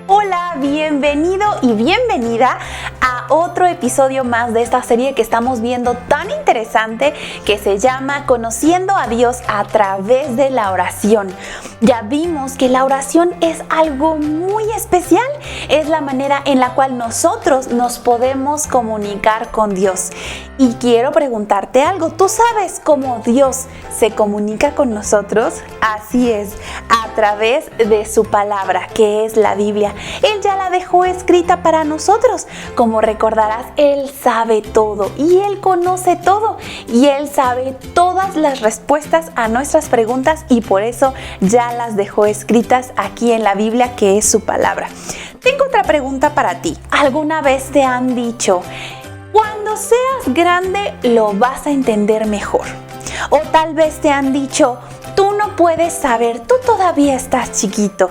Hola, bienvenido y bienvenida a otro episodio más de esta serie que estamos viendo tan interesante que se llama Conociendo a Dios a través de la oración. Ya vimos que la oración es algo muy especial, es la manera en la cual nosotros nos podemos comunicar con Dios. Y quiero preguntarte algo, ¿tú sabes cómo Dios se comunica con nosotros? Así es, a través de su palabra, que es la Biblia. Él ya la dejó escrita para nosotros. Como recordarás, Él sabe todo y Él conoce todo y Él sabe todas las respuestas a nuestras preguntas y por eso ya las dejó escritas aquí en la Biblia, que es su palabra. Tengo otra pregunta para ti. ¿Alguna vez te han dicho, cuando seas grande lo vas a entender mejor? O tal vez te han dicho, tú no puedes saber, tú todavía estás chiquito.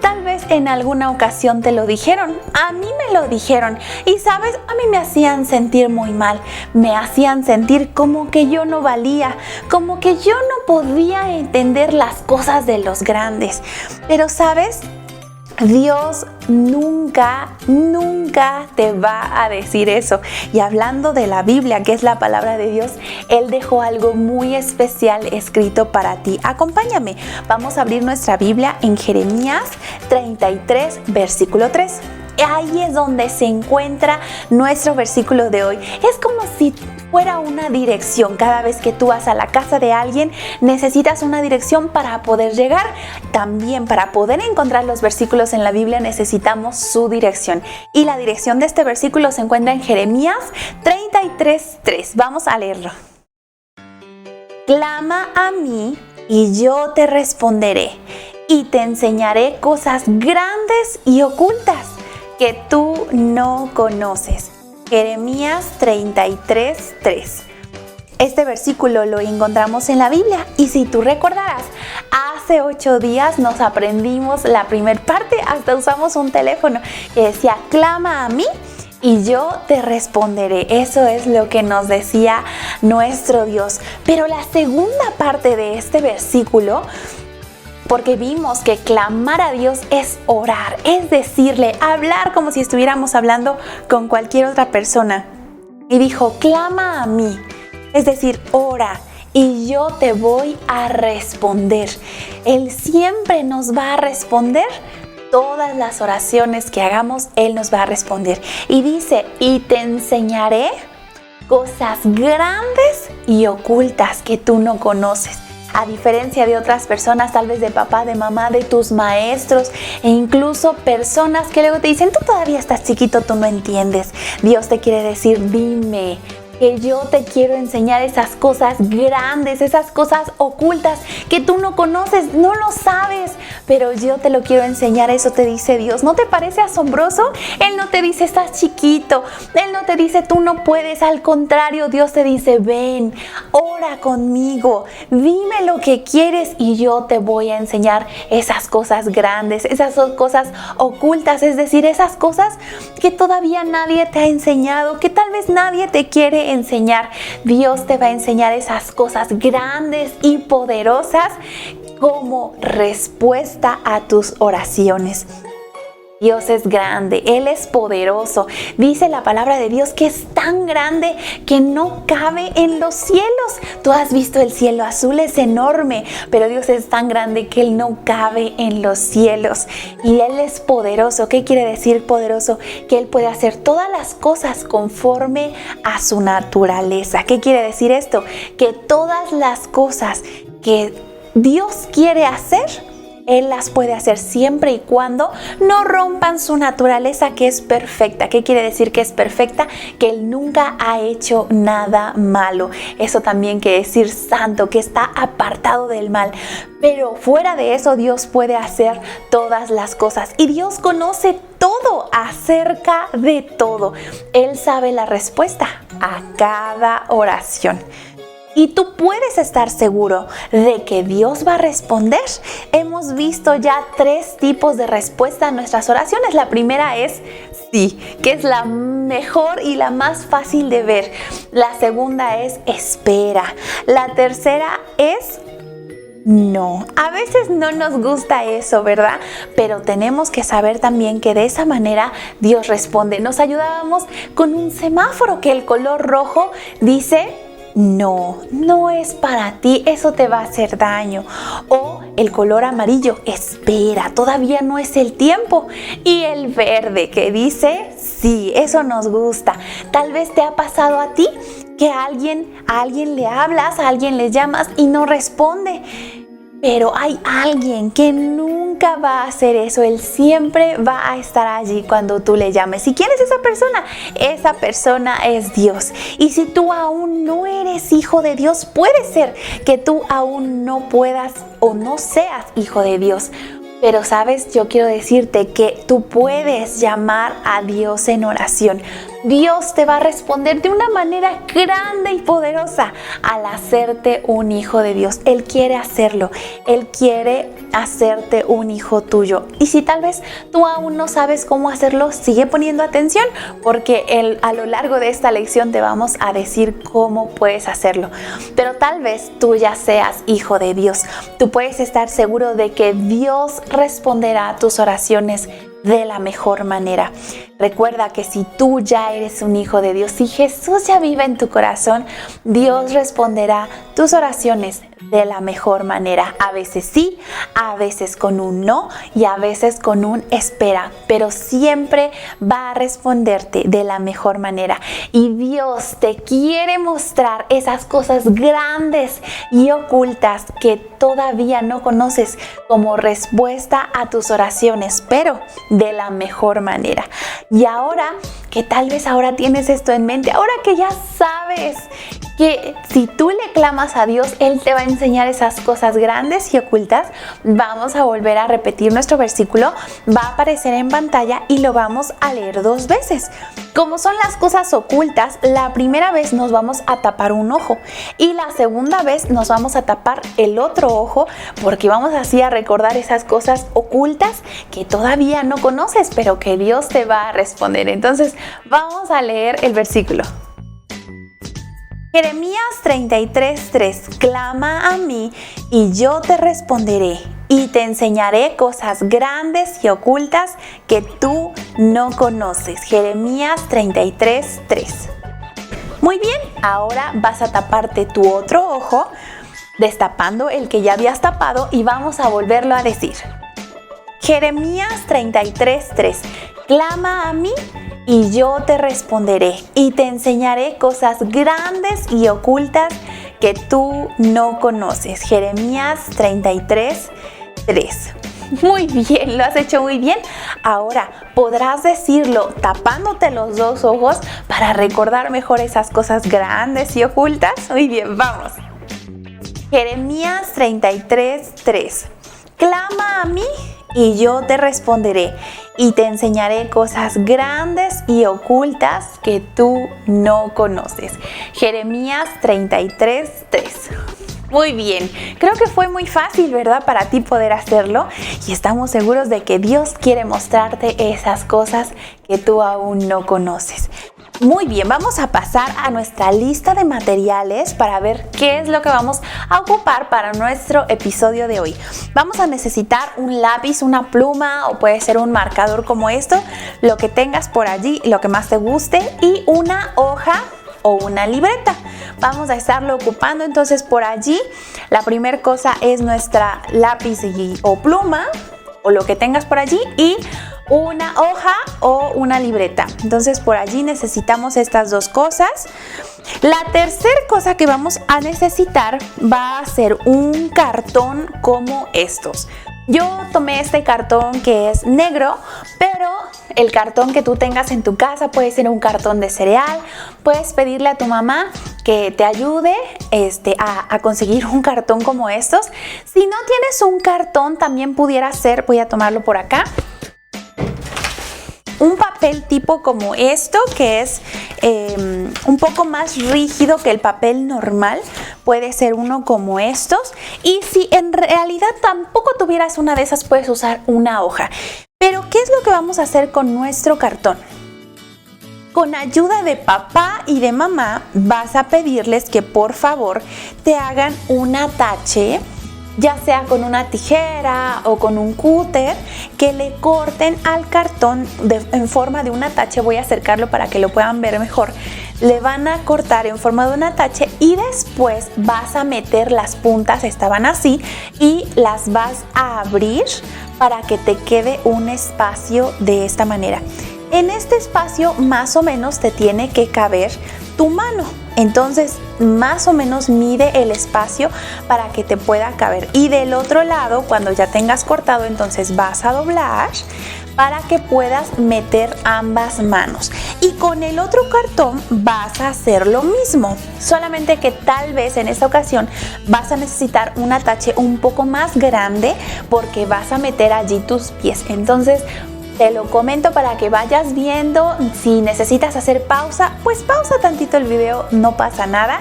Tal vez en alguna ocasión te lo dijeron, a mí me lo dijeron y sabes, a mí me hacían sentir muy mal, me hacían sentir como que yo no valía, como que yo no podía entender las cosas de los grandes. Pero sabes, Dios nunca te va a decir eso. Y hablando de la Biblia, que es la palabra de Dios, Él dejó algo muy especial escrito para ti. Acompáñame, vamos a abrir nuestra Biblia en Jeremías 33, versículo 3. Ahí es donde se encuentra nuestro versículo de hoy. Es como si fuera una dirección. Cada vez que tú vas a la casa de alguien, necesitas una dirección para poder llegar. También para poder encontrar los versículos en la Biblia necesitamos su dirección. Y la dirección de este versículo se encuentra en Jeremías 33:3. Vamos a leerlo. Clama a mí y yo te responderé y te enseñaré cosas grandes y ocultas que tú no conoces. Jeremías 33:3. Este versículo lo encontramos en la Biblia y si tú recordarás, hace 8 días nos aprendimos la primera parte, hasta usamos un teléfono que decía, clama a mí y yo te responderé. Eso es lo que nos decía nuestro Dios. Pero la segunda parte de este versículo, porque vimos que clamar a Dios es orar, es decirle, hablar como si estuviéramos hablando con cualquier otra persona. Y dijo, clama a mí, es decir, ora y yo te voy a responder. Él siempre nos va a responder. Todas las oraciones que hagamos, Él nos va a responder. Y dice, y te enseñaré cosas grandes y ocultas que tú no conoces. A diferencia de otras personas, tal vez de papá, de mamá, de tus maestros e incluso personas que luego te dicen, tú todavía estás chiquito, tú no entiendes. Dios te quiere decir, dime, que yo te quiero enseñar esas cosas grandes, esas cosas ocultas que tú no conoces, no lo sabes, pero yo te lo quiero enseñar. Eso te dice Dios. ¿No te parece asombroso? Él no te dice, estás chiquito. Él no te dice, tú no puedes. Al contrario, Dios te dice, ven, ora conmigo, dime lo que quieres y yo te voy a enseñar esas cosas grandes, esas cosas ocultas, es decir, esas cosas que todavía nadie te ha enseñado, que tal vez nadie te quiere enseñar. Dios te va a enseñar esas cosas grandes y poderosas como respuesta a tus oraciones. Dios es grande, Él es poderoso. Dice la palabra de Dios que es tan grande que no cabe en los cielos. Tú has visto el cielo azul, es enorme, pero Dios es tan grande que Él no cabe en los cielos. Y Él es poderoso. ¿Qué quiere decir poderoso? Que Él puede hacer todas las cosas conforme a su naturaleza. ¿Qué quiere decir esto? Que todas las cosas que Dios quiere hacer, Él las puede hacer siempre y cuando no rompan su naturaleza, que es perfecta. ¿Qué quiere decir que es perfecta? Que Él nunca ha hecho nada malo. Eso también quiere decir santo, que está apartado del mal. Pero fuera de eso, Dios puede hacer todas las cosas. Y Dios conoce todo acerca de todo. Él sabe la respuesta a cada oración. Y tú puedes estar seguro de que Dios va a responder. Hemos visto ya 3 tipos de respuesta a nuestras oraciones. La primera es sí, que es la mejor y la más fácil de ver. La segunda es espera. La tercera es no. A veces no nos gusta eso, ¿verdad? Pero tenemos que saber también que de esa manera Dios responde. Nos ayudábamos con un semáforo que el color rojo dice: no, no es para ti, eso te va a hacer daño. O el color amarillo: espera, todavía no es el tiempo. Y el verde que dice: sí, eso nos gusta. Tal vez te ha pasado a ti que a alguien le hablas, a alguien le llamas y no responde. Pero hay alguien que nunca va a hacer eso. Él siempre va a estar allí cuando tú le llames. ¿Y quién es esa persona? Esa persona es Dios. Y si tú aún no eres hijo de Dios, puede ser que tú aún no puedas o no seas hijo de Dios. Pero sabes, yo quiero decirte que tú puedes llamar a Dios en oración. Dios te va a responder de una manera grande y poderosa al hacerte un hijo de Dios. Él quiere hacerlo. Él quiere hacerte un hijo tuyo. Y si tal vez tú aún no sabes cómo hacerlo, sigue poniendo atención, porque a lo largo de esta lección te vamos a decir cómo puedes hacerlo. Pero tal vez tú ya seas hijo de Dios. Tú puedes estar seguro de que Dios responderá a tus oraciones de la mejor manera. Recuerda que si tú ya eres un hijo de Dios, si Jesús ya vive en tu corazón, Dios responderá tus oraciones de la mejor manera. A veces sí, a veces con un no y a veces con un espera, pero siempre va a responderte de la mejor manera. Y Dios te quiere mostrar esas cosas grandes y ocultas que todavía no conoces como respuesta a tus oraciones, pero de la mejor manera. Y ahora que tal vez ahora tienes esto en mente, ahora que ya sabes que si tú le clamas a Dios, Él te va a enseñar esas cosas grandes y ocultas, vamos a volver a repetir nuestro versículo. Va a aparecer en pantalla y lo vamos a leer 2 veces. Como son las cosas ocultas, la primera vez nos vamos a tapar un ojo y la segunda vez nos vamos a tapar el otro ojo, porque vamos así a recordar esas cosas ocultas que todavía no conoces, pero que Dios te va a responder. Entonces, vamos a leer el versículo. Jeremías 33:3: clama a mí y yo te responderé y te enseñaré cosas grandes y ocultas que tú no conoces. Jeremías 33:3. Muy bien, ahora vas a taparte tu otro ojo, destapando el que ya habías tapado, y vamos a volverlo a decir. Jeremías 33:3: clama a mí y yo te responderé y te enseñaré cosas grandes y ocultas que tú no conoces. Jeremías 33:3. Muy bien, lo has hecho muy bien. Ahora podrás decirlo tapándote los 2 ojos para recordar mejor esas cosas grandes y ocultas. Muy bien, vamos. Jeremías 33:3. Clama a mí y yo te responderé y te enseñaré cosas grandes y ocultas que tú no conoces. Jeremías 33:3. Muy bien, creo que fue muy fácil, ¿verdad?, para ti poder hacerlo, y estamos seguros de que Dios quiere mostrarte esas cosas que tú aún no conoces. Muy bien, vamos a pasar a nuestra lista de materiales para ver qué es lo que vamos a ocupar para nuestro episodio de hoy. Vamos a necesitar un lápiz, una pluma o puede ser un marcador como esto, lo que tengas por allí, lo que más te guste, y una hoja o una libreta. Vamos a estarlo ocupando entonces por allí. La primera cosa es nuestra lápiz o pluma o lo que tengas por allí, y una hoja o una libreta. Entonces por allí necesitamos estas 2 cosas. La tercera cosa que vamos a necesitar va a ser un cartón como estos. Yo tomé este cartón que es negro, pero el cartón que tú tengas en tu casa puede ser un cartón de cereal. Puedes pedirle a tu mamá que te ayude a conseguir un cartón como estos. Si no tienes un cartón, también pudiera ser, voy a tomarlo por acá, un papel tipo como esto, que es un poco más rígido que el papel normal. Puede ser uno como estos, y si en realidad tampoco tuvieras una de esas, puedes usar una hoja. Pero ¿qué es lo que vamos a hacer con nuestro cartón? Con ayuda de papá y de mamá vas a pedirles que por favor te hagan un atache, ya sea con una tijera o con un cúter, que le corten al cartón en forma de un atache. Voy a acercarlo para que lo puedan ver mejor. Le van a cortar en forma de un atache y después vas a meter las puntas, estaban así, y las vas a abrir para que te quede un espacio de esta manera. En este espacio más o menos te tiene que caber tu mano. Entonces, más o menos mide el espacio para que te pueda caber. Y del otro lado, cuando ya tengas cortado, entonces vas a doblar para que puedas meter ambas manos. Y con el otro cartón vas a hacer lo mismo. Solamente que tal vez en esta ocasión vas a necesitar un atache un poco más grande porque vas a meter allí tus pies. Entonces, te lo comento para que vayas viendo. Si necesitas hacer pausa, pues pausa tantito el video, no pasa nada.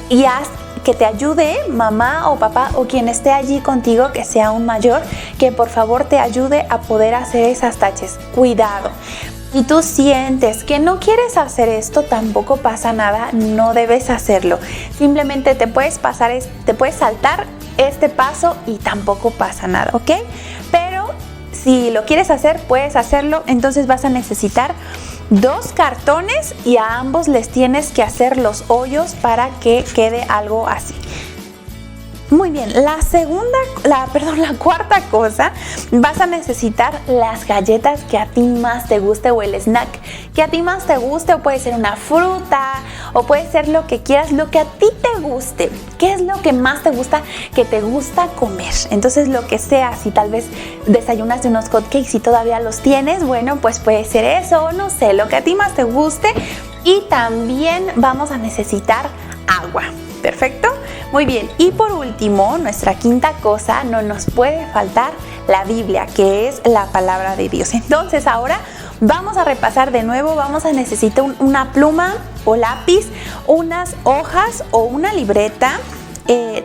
Y haz que te ayude mamá o papá o quien esté allí contigo, que sea un mayor, que por favor te ayude a poder hacer esas taches. Cuidado. Si tú sientes que no quieres hacer esto, tampoco pasa nada, no debes hacerlo. Simplemente te puedes saltar este paso y tampoco pasa nada, ¿ok? Pero si lo quieres hacer, puedes hacerlo. Entonces vas a necesitar 2 cartones y a ambos les tienes que hacer los hoyos para que quede algo así. Muy bien, la cuarta cosa, vas a necesitar las galletas que a ti más te guste o el snack que a ti más te guste, o puede ser una fruta o puede ser lo que quieras, lo que a ti te guste. ¿Qué es lo que más te gusta, que te gusta comer? Entonces lo que sea, si tal vez desayunaste unos hotcakes y todavía los tienes, bueno, pues puede ser eso, no sé, lo que a ti más te guste. Y también vamos a necesitar agua. ¿Perfecto? Muy bien. Y por último, nuestra quinta cosa, no nos puede faltar la Biblia, que es la palabra de Dios. Entonces ahora vamos a repasar de nuevo. Vamos a necesitar una pluma o lápiz, unas hojas o una libreta.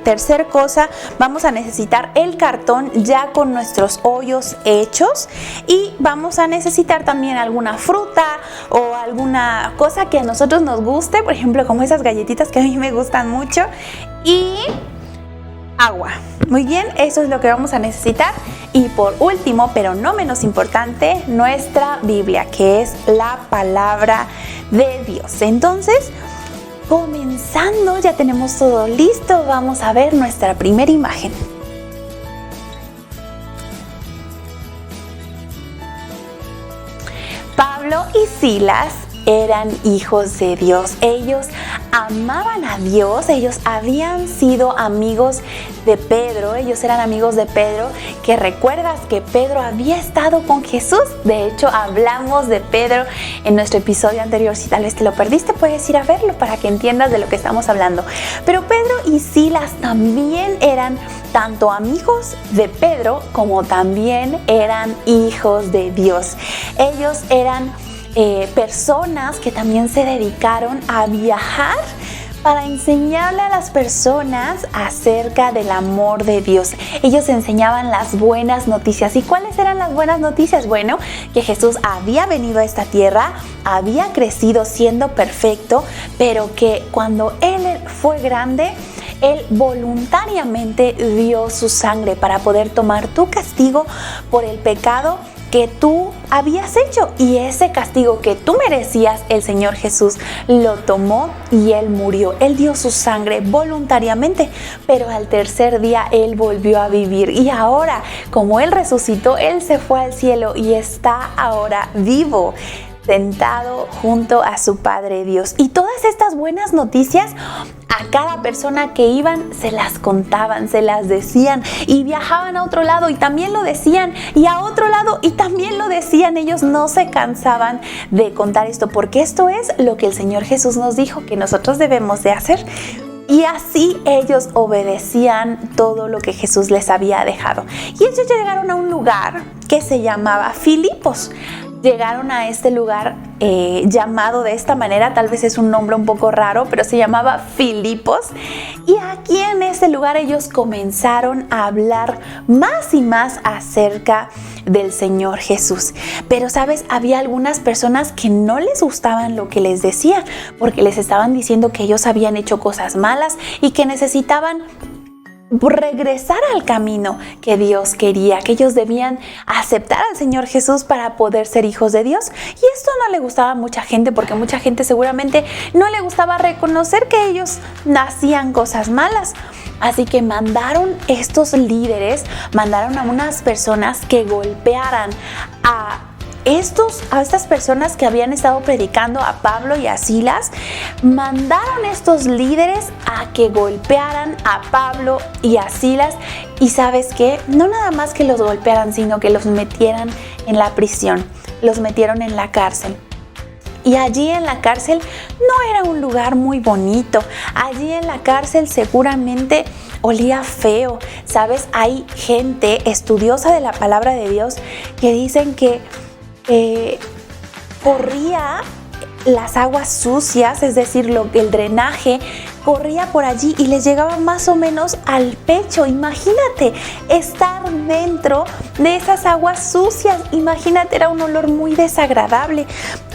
Tercer cosa, vamos a necesitar el cartón ya con nuestros hoyos hechos, y vamos a necesitar también alguna fruta o alguna cosa que a nosotros nos guste, por ejemplo como esas galletitas que a mí me gustan mucho, y agua. Muy bien, eso es lo que vamos a necesitar. Y por último, pero no menos importante, nuestra Biblia, que es la palabra de Dios. Entonces, comenzando, ya tenemos todo listo, vamos a ver nuestra primera imagen. Pablo y Silas eran hijos de Dios. Ellos amaban a Dios, ellos habían sido amigos de Pedro, ellos eran amigos de Pedro, que recuerdas que Pedro había estado con Jesús. De hecho, hablamos de Pedro en nuestro episodio anterior. Si tal vez te lo perdiste, puedes ir a verlo para que entiendas de lo que estamos hablando. Pero Pedro y Silas también eran tanto amigos de Pedro como también eran hijos de Dios. Ellos eran personas que también se dedicaron a viajar para enseñarle a las personas acerca del amor de Dios. Ellos enseñaban las buenas noticias. ¿Y cuáles eran las buenas noticias? Bueno, que Jesús había venido a esta tierra, había crecido siendo perfecto, pero que cuando Él fue grande, Él voluntariamente dio su sangre para poder tomar tu castigo por el pecado que tú habías hecho, y ese castigo que tú merecías, el Señor Jesús lo tomó y Él murió. Él dio su sangre voluntariamente, pero al tercer día Él volvió a vivir, y ahora, como Él resucitó, Él se fue al cielo y está ahora vivo, sentado junto a su Padre Dios. Y todas estas buenas noticias a cada persona que iban se las contaban, se las decían, y viajaban a otro lado y también lo decían, y a otro lado y también lo decían. Ellos no se cansaban de contar esto, porque esto es lo que el Señor Jesús nos dijo que nosotros debemos de hacer. Y así ellos obedecían todo lo que Jesús les había dejado. Y ellos llegaron a un lugar que se llamaba Filipos. Llegaron a este lugar llamado de esta manera, tal vez es un nombre un poco raro, pero se llamaba Filipos. Y aquí en ese lugar ellos comenzaron a hablar más y más acerca del Señor Jesús. Pero sabes, había algunas personas que no les gustaban lo que les decía, porque les estaban diciendo que ellos habían hecho cosas malas y que necesitaban regresar al camino que Dios quería, que ellos debían aceptar al Señor Jesús para poder ser hijos de Dios. Y esto no le gustaba a mucha gente, porque mucha gente seguramente no le gustaba reconocer que ellos hacían cosas malas. Así que estos líderes mandaron a unas personas que golpearan a estas personas que habían estado predicando, a Pablo y a Silas. Mandaron estos líderes a que golpearan a Pablo y a Silas. Y ¿sabes qué? No nada más que los golpearan, sino que los metieran en la prisión, los metieron en la cárcel. Y allí en la cárcel no era un lugar muy bonito. Allí en la cárcel seguramente olía feo. ¿Sabes? Hay gente estudiosa de la palabra de Dios que dicen que corría las aguas sucias, es decir, el drenaje corría por allí y les llegaba más o menos al pecho. Imagínate estar dentro de esas aguas sucias. Imagínate, era un olor muy desagradable.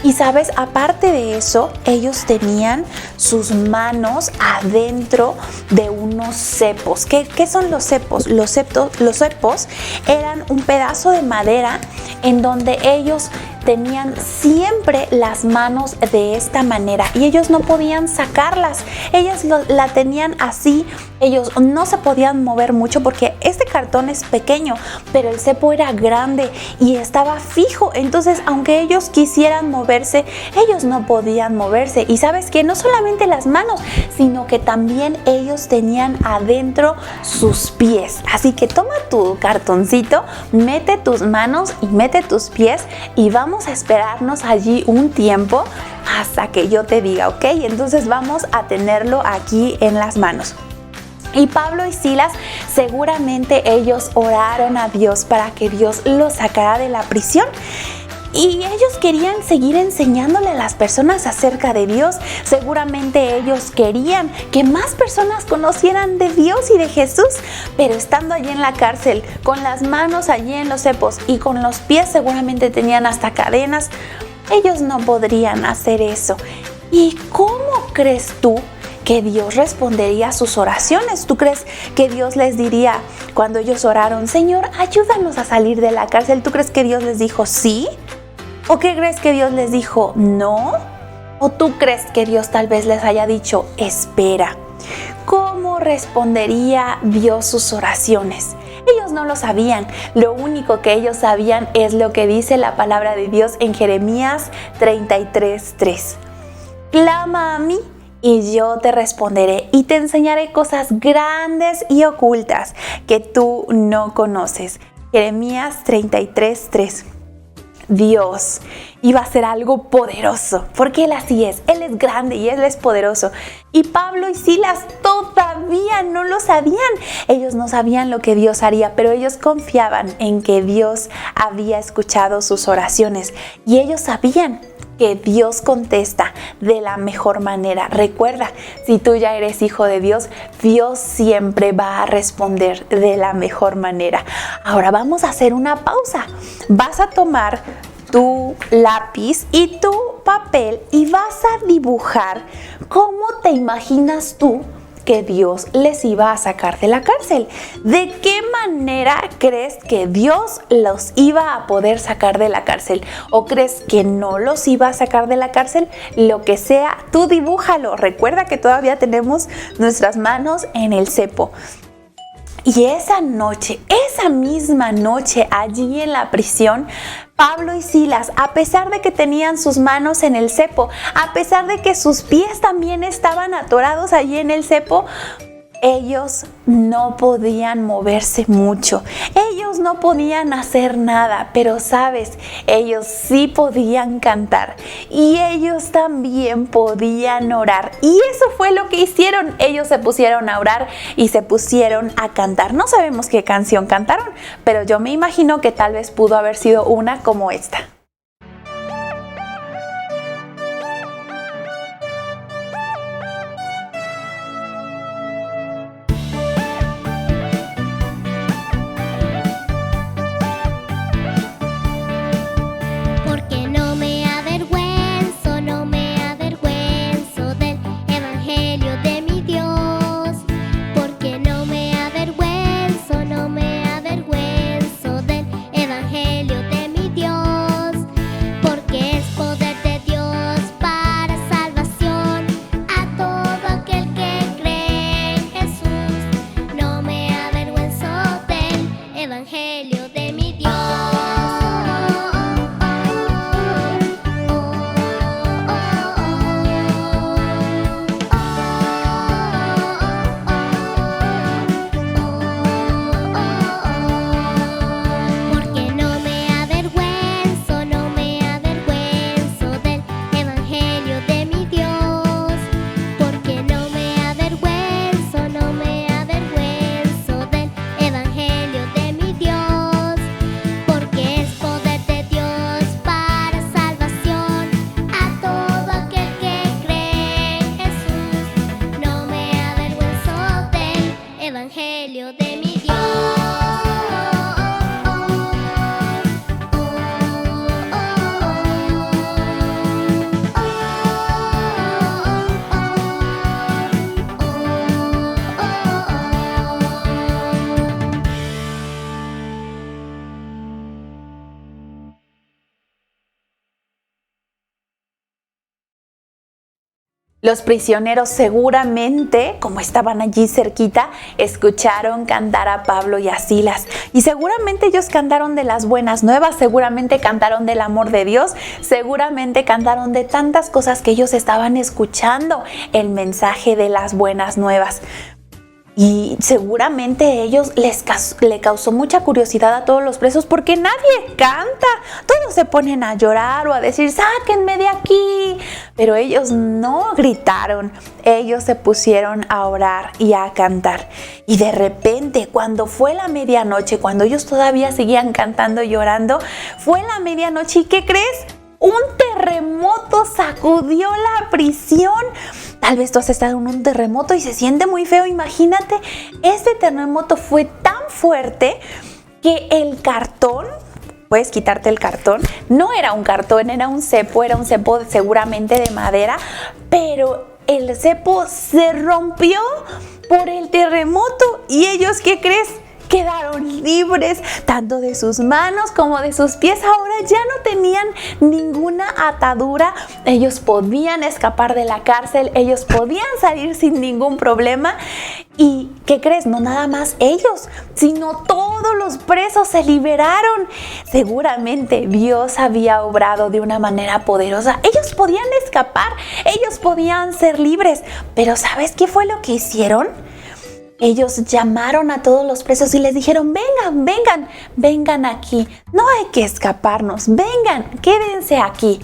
Y sabes, aparte de eso, ellos tenían sus manos adentro de unos cepos. ¿Qué son los cepos? Los cepos eran un pedazo de madera en donde ellos tenían siempre las manos de esta manera y ellos no podían sacarlas. Ellas la tenían así. Ellos no se podían mover mucho porque este cartón es pequeño, pero el cepo era grande y estaba fijo. Entonces, aunque ellos quisieran moverse, ellos no podían moverse. Y sabes que no solamente las manos, sino que también ellos tenían adentro sus pies. Así que toma tu cartoncito, mete tus manos y mete tus pies y vamos a esperarnos allí un tiempo hasta que yo te diga, ¿ok? Entonces vamos a tenerlo aquí en las manos. Y Pablo y Silas, seguramente ellos oraron a Dios para que Dios los sacara de la prisión. Y ellos querían seguir enseñándole a las personas acerca de Dios. Seguramente ellos querían que más personas conocieran de Dios y de Jesús. Pero estando allí en la cárcel, con las manos allí en los cepos y con los pies seguramente tenían hasta cadenas, ellos no podrían hacer eso. ¿Y cómo crees tú que Dios respondería a sus oraciones? ¿Tú crees que Dios les diría cuando ellos oraron, Señor, ayúdanos a salir de la cárcel? ¿Tú crees que Dios les dijo sí? ¿O qué crees que Dios les dijo no? ¿O tú crees que Dios tal vez les haya dicho espera? ¿Cómo respondería Dios sus oraciones? Ellos no lo sabían. Lo único que ellos sabían es lo que dice la palabra de Dios en Jeremías 33:3. Clama a mí y yo te responderé y te enseñaré cosas grandes y ocultas que tú no conoces. Jeremías 33:3. Dios iba a hacer algo poderoso, porque Él así es. Él es grande y Él es poderoso. Y Pablo y Silas todavía no lo sabían. Ellos no sabían lo que Dios haría, pero ellos confiaban en que Dios había escuchado sus oraciones. Y ellos sabían que Dios contesta de la mejor manera. Recuerda, si tú ya eres hijo de Dios, Dios siempre va a responder de la mejor manera. Ahora vamos a hacer una pausa. Vas a tomar tu lápiz y tu papel y vas a dibujar cómo te imaginas tú que Dios les iba a sacar de la cárcel. ¿De qué manera crees que Dios los iba a poder sacar de la cárcel? ¿O crees que no los iba a sacar de la cárcel? Lo que sea, tú dibújalo. Recuerda que todavía tenemos nuestras manos en el cepo. Y esa misma noche, allí en la prisión, Pablo y Silas, a pesar de que tenían sus manos en el cepo, a pesar de que sus pies también estaban atorados allí en el cepo, ellos no podían moverse mucho. Ellos no podían hacer nada, pero sabes, ellos sí podían cantar y ellos también podían orar. Y eso fue lo que hicieron. Ellos se pusieron a orar y se pusieron a cantar. No sabemos qué canción cantaron, pero yo me imagino que tal vez pudo haber sido una como esta. Los prisioneros seguramente, como estaban allí cerquita, escucharon cantar a Pablo y a Silas. Y seguramente ellos cantaron de las buenas nuevas, seguramente cantaron del amor de Dios, seguramente cantaron de tantas cosas que ellos estaban escuchando, el mensaje de las buenas nuevas. Y seguramente ellos le causó mucha curiosidad a todos los presos porque nadie canta. Todos se ponen a llorar o a decir, sáquenme de aquí. Pero ellos no gritaron. Ellos se pusieron a orar y a cantar. Y de repente, cuando fue la medianoche, cuando ellos todavía seguían cantando y llorando, fue la medianoche. ¿Y qué crees? Un terremoto sacudió la prisión. Tal vez tú has estado en un terremoto y se siente muy feo. Imagínate, este terremoto fue tan fuerte que el cartón, puedes quitarte el cartón, no era un cartón, era un cepo seguramente de madera, pero el cepo se rompió por el terremoto. ¿Y ellos qué crees? Quedaron libres tanto de sus manos como de sus pies. Ahora ya no tenían ninguna atadura. Ellos podían escapar de la cárcel. Ellos podían salir sin ningún problema. ¿Y qué crees? No nada más ellos, sino todos los presos se liberaron. Seguramente Dios había obrado de una manera poderosa. Ellos podían escapar. Ellos podían ser libres. Pero ¿sabes qué fue lo que hicieron? Ellos llamaron a todos los presos y les dijeron, vengan aquí, no hay que escaparnos, vengan, quédense aquí.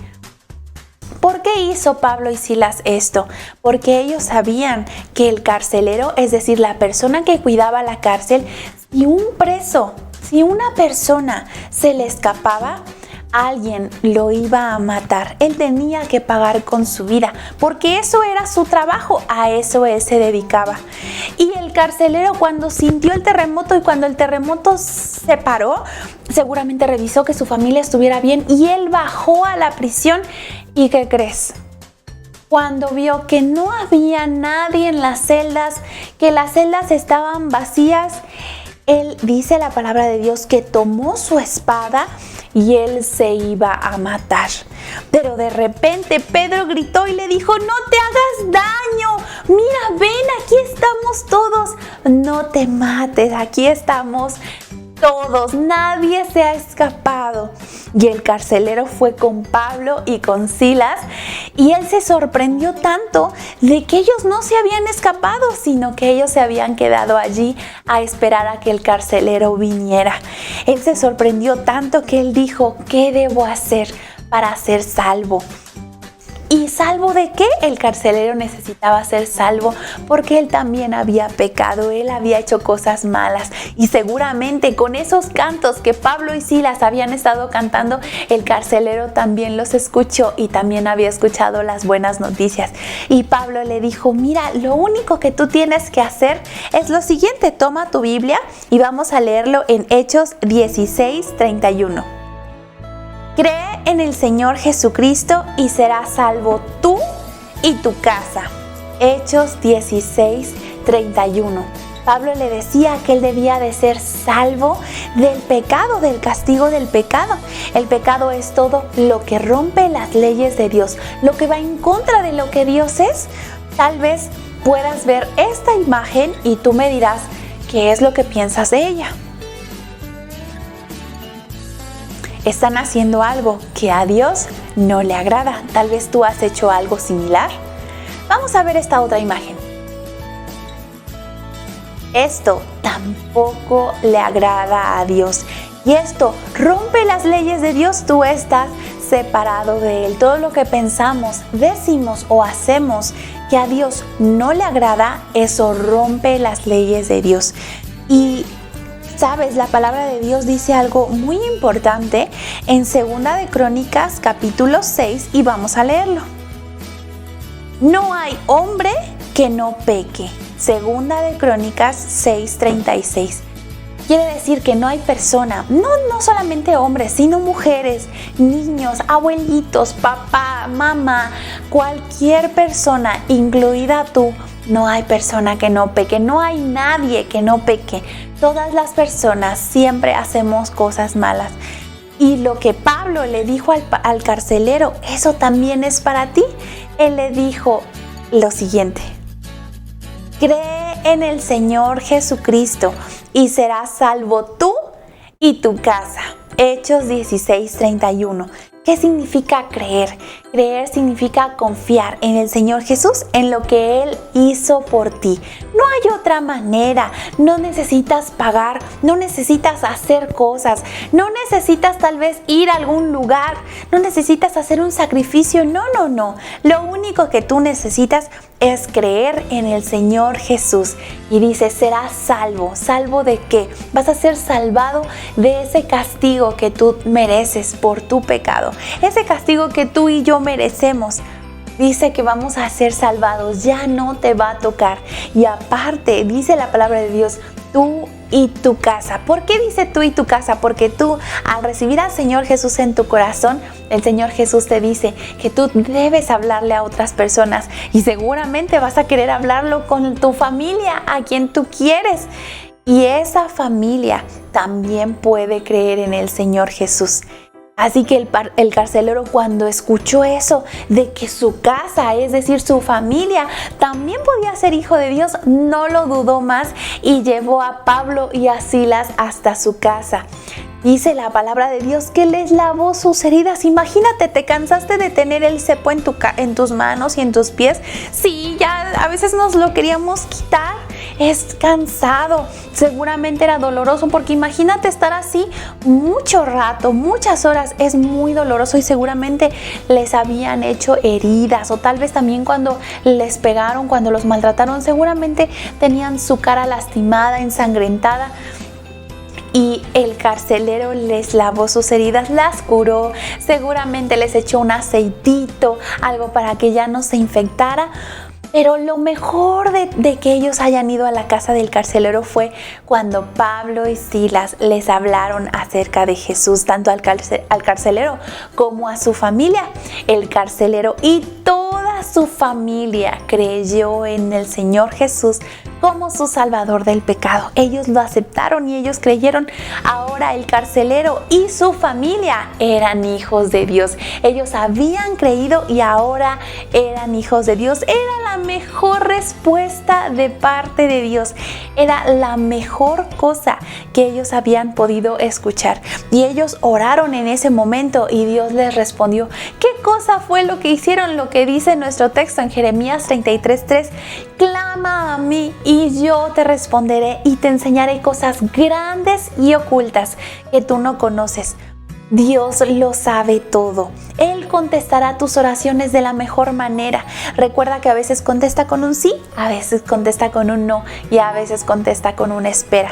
¿Por qué hizo Pablo y Silas esto? Porque ellos sabían que el carcelero, es decir, la persona que cuidaba la cárcel, si una persona se le escapaba, alguien lo iba a matar. Él tenía que pagar con su vida, porque eso era su trabajo, a eso él se dedicaba. Y el carcelero, cuando sintió el terremoto y cuando el terremoto se paró, seguramente revisó que su familia estuviera bien y él bajó a la prisión. ¿Y qué crees? Cuando vio que no había nadie en las celdas, que las celdas estaban vacías, él, dice la palabra de Dios, que tomó su espada y él se iba a matar. Pero de repente Pedro gritó y le dijo, no te hagas daño, mira, ven, aquí estamos todos, no te mates, aquí estamos todos, nadie se ha escapado. Y el carcelero fue con Pablo y con Silas y él se sorprendió tanto de que ellos no se habían escapado, sino que ellos se habían quedado allí a esperar a que el carcelero viniera. Él se sorprendió tanto que él dijo, ¿qué debo hacer para ser salvo? ¿Y salvo de qué? El carcelero necesitaba ser salvo porque él también había pecado, él había hecho cosas malas. Y seguramente con esos cantos que Pablo y Silas habían estado cantando, el carcelero también los escuchó y también había escuchado las buenas noticias. Y Pablo le dijo, mira, lo único que tú tienes que hacer es lo siguiente, toma tu Biblia y vamos a leerlo en Hechos 16:31. Cree en el Señor Jesucristo y serás salvo tú y tu casa. Hechos 16:31. Pablo le decía que él debía de ser salvo del pecado, del castigo del pecado. El pecado es todo lo que rompe las leyes de Dios, lo que va en contra de lo que Dios es. Tal vez puedas ver esta imagen y tú me dirás qué es lo que piensas de ella. Están haciendo algo que a Dios no le agrada. Tal vez tú has hecho algo similar. Vamos a ver esta otra imagen. Esto tampoco le agrada a Dios. Y esto rompe las leyes de Dios. Tú estás separado de Él. Todo lo que pensamos, decimos o hacemos que a Dios no le agrada, eso rompe las leyes de Dios. Y sabes, la palabra de Dios dice algo muy importante en 2 de Crónicas capítulo 6 y vamos a leerlo. No hay hombre que no peque. 2 de Crónicas 6:36. Quiere decir que no hay persona, no solamente hombres, sino mujeres, niños, abuelitos, papá, mamá, cualquier persona, incluida tú. No hay persona que no peque, no hay nadie que no peque. Todas las personas siempre hacemos cosas malas. Y lo que Pablo le dijo al carcelero, eso también es para ti. Él le dijo, lo siguiente: cree en el Señor Jesucristo y serás salvo tú y tu casa. Hechos 16:31. ¿Qué significa creer? Creer significa confiar en el Señor Jesús, en lo que Él hizo por ti. No hay otra manera. No necesitas pagar, no necesitas hacer cosas, no necesitas tal vez ir a algún lugar, no necesitas hacer un sacrificio. No. Lo único que tú necesitas es creer en el Señor Jesús. Y dice, serás salvo. ¿Salvo de qué? Vas a ser salvado de ese castigo que tú mereces por tu pecado. Ese castigo que tú y yo merecemos. Dice que vamos a ser salvados, ya no te va a tocar. Y aparte, dice la palabra de Dios, tú y tu casa. ¿Por qué dice tú y tu casa? Porque tú, al recibir al Señor Jesús en tu corazón, el Señor Jesús te dice que tú debes hablarle a otras personas. Y seguramente vas a querer hablarlo con tu familia, a quien tú quieres. Y esa familia también puede creer en el Señor Jesús. Así que el carcelero, cuando escuchó eso de que su casa, es decir, su familia, también podía ser hijo de Dios, no lo dudó más y llevó a Pablo y a Silas hasta su casa. Dice la palabra de Dios que les lavó sus heridas. Imagínate, ¿te cansaste de tener el cepo en tus manos y en tus pies? Sí, ya a veces nos lo queríamos quitar. Es cansado, seguramente era doloroso, porque imagínate estar así mucho rato, muchas horas. Es muy doloroso y seguramente les habían hecho heridas, o tal vez también cuando les pegaron, cuando los maltrataron, seguramente tenían su cara lastimada, ensangrentada. Y el carcelero les lavó sus heridas, las curó, seguramente les echó un aceitito, algo para que ya no se infectara. Pero lo mejor de que ellos hayan ido a la casa del carcelero fue cuando Pablo y Silas les hablaron acerca de Jesús, tanto al carcelero como a su familia. El carcelero y toda su familia creyó en el Señor Jesús como su salvador del pecado. Ellos lo aceptaron y ellos creyeron. Ahora el carcelero y su familia eran hijos de Dios. Ellos habían creído y ahora eran hijos de Dios. Era la mejor respuesta de parte de Dios. Era la mejor cosa que ellos habían podido escuchar. Y ellos oraron en ese momento y Dios les respondió. ¿Qué cosa fue lo que hicieron? Lo que dice nuestro texto en Jeremías 33:3. Clama a mí y yo te responderé y te enseñaré cosas grandes y ocultas que tú no conoces. Dios lo sabe todo. Él contestará tus oraciones de la mejor manera. Recuerda que a veces contesta con un sí, a veces contesta con un no y a veces contesta con una espera.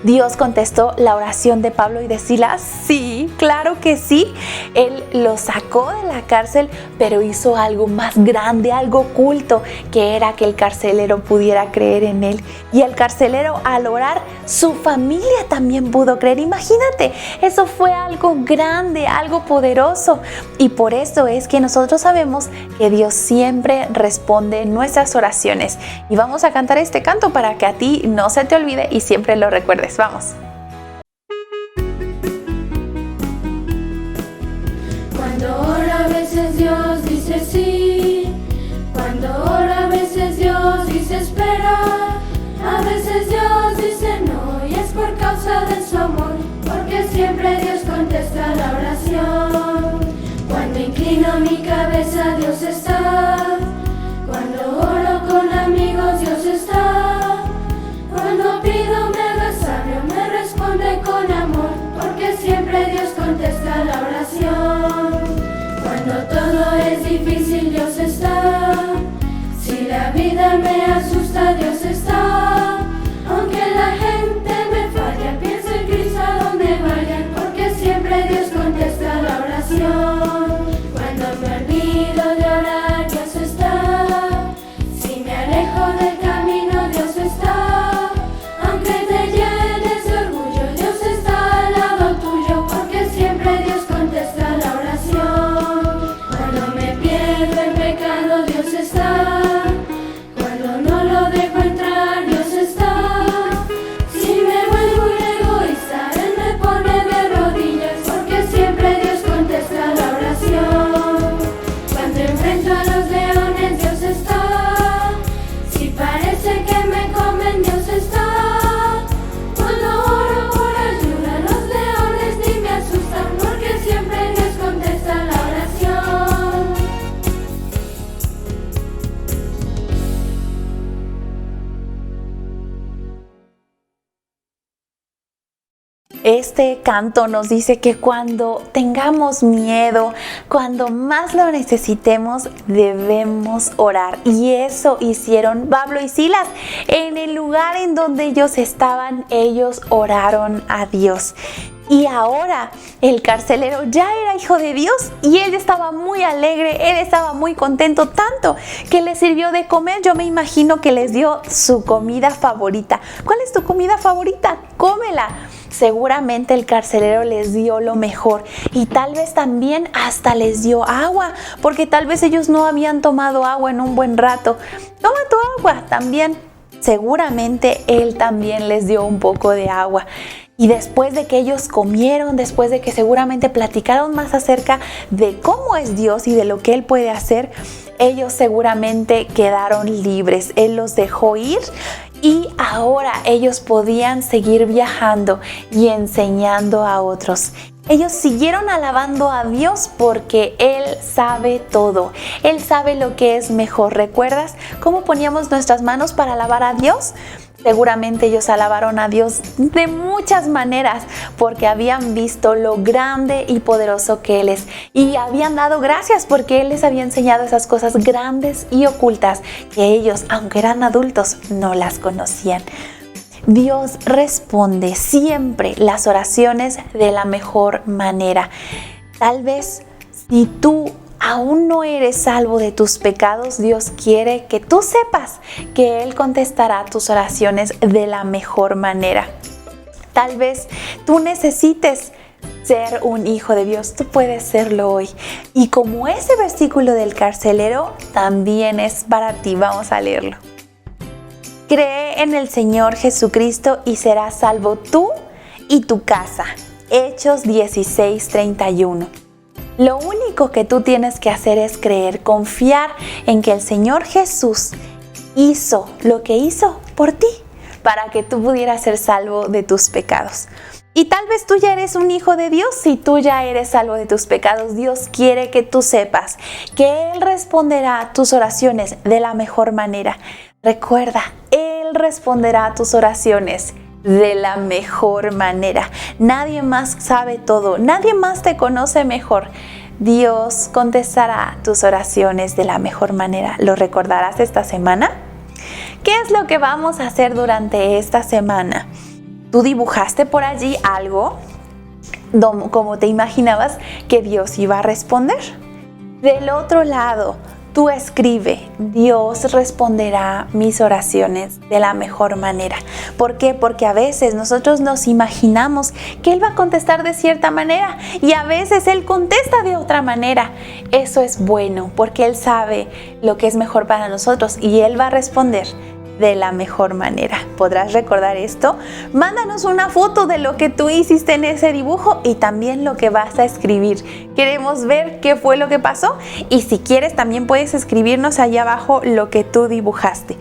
Dios contestó la oración de Pablo y de Silas. Sí, claro que sí. Él los sacó de la cárcel, pero hizo algo más grande, algo oculto, que era que el carcelero pudiera creer en él. Y el carcelero, al orar, su familia también pudo creer. Imagínate, eso fue algo grande, algo poderoso. Y por eso es que nosotros sabemos que Dios siempre responde nuestras oraciones. Y vamos a cantar este canto para que a ti no se te olvide y siempre lo recuerdes. Vamos. Cuando ora a veces Dios dice sí, cuando ora a veces Dios dice espera, a veces Dios dice no y es por causa de su amor, porque siempre Dios contesta la oración. Cuando inclino mi cabeza Dios está, cuando oro con amigos Dios está, cuando pido me haga sabio me responde con amor, porque siempre Dios contesta la oración. Cuando todo es difícil Dios Este canto nos dice que cuando tengamos miedo, cuando más lo necesitemos, debemos orar. Y eso hicieron Pablo y Silas. En el lugar en donde ellos estaban, ellos oraron a Dios. Y ahora el carcelero ya era hijo de Dios y él estaba muy alegre, él estaba muy contento, tanto que les sirvió de comer. Yo me imagino que les dio su comida favorita. ¿Cuál es tu comida favorita? Cómela. Seguramente el carcelero les dio lo mejor y tal vez también hasta les dio agua, porque tal vez ellos no habían tomado agua en un buen rato. Toma tu agua también. Seguramente él también les dio un poco de agua. Y después de que ellos comieron, después de que seguramente platicaron más acerca de cómo es Dios y de lo que Él puede hacer, ellos seguramente quedaron libres. Él los dejó ir y ahora ellos podían seguir viajando y enseñando a otros. Ellos siguieron alabando a Dios porque Él sabe todo. Él sabe lo que es mejor. ¿Recuerdas cómo poníamos nuestras manos para alabar a Dios? Seguramente ellos alabaron a Dios de muchas maneras porque habían visto lo grande y poderoso que Él es. Y habían dado gracias porque Él les había enseñado esas cosas grandes y ocultas que ellos, aunque eran adultos, no las conocían. Dios responde siempre las oraciones de la mejor manera. Tal vez si tú aún no eres salvo de tus pecados, Dios quiere que tú sepas que Él contestará tus oraciones de la mejor manera. Tal vez tú necesites ser un hijo de Dios, tú puedes serlo hoy. Y como ese versículo del carcelero también es para ti, vamos a leerlo. Cree en el Señor Jesucristo y serás salvo tú y tu casa. Hechos 16:31. Lo único que tú tienes que hacer es creer, confiar en que el Señor Jesús hizo lo que hizo por ti para que tú pudieras ser salvo de tus pecados. Y tal vez tú ya eres un hijo de Dios. Si tú ya eres salvo de tus pecados, Dios quiere que tú sepas que Él responderá a tus oraciones de la mejor manera. Recuerda, Él responderá a tus oraciones de la mejor manera. Nadie más sabe todo, nadie más te conoce mejor. Dios contestará tus oraciones de la mejor manera. ¿Lo recordarás esta semana? ¿Qué es lo que vamos a hacer durante esta semana? ¿Tú dibujaste por allí algo como te imaginabas que Dios iba a responder? Del otro lado, tú escribe, Dios responderá mis oraciones de la mejor manera. ¿Por qué? Porque a veces nosotros nos imaginamos que Él va a contestar de cierta manera y a veces Él contesta de otra manera. Eso es bueno porque Él sabe lo que es mejor para nosotros y Él va a responder de la mejor manera. ¿Podrás recordar esto? Mándanos una foto de lo que tú hiciste en ese dibujo y también lo que vas a escribir. Queremos ver qué fue lo que pasó y si quieres también puedes escribirnos allá abajo lo que tú dibujaste.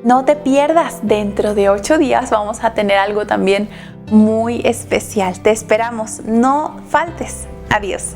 No te pierdas, dentro de 8 días vamos a tener algo también muy especial. Te esperamos, no faltes. Adiós.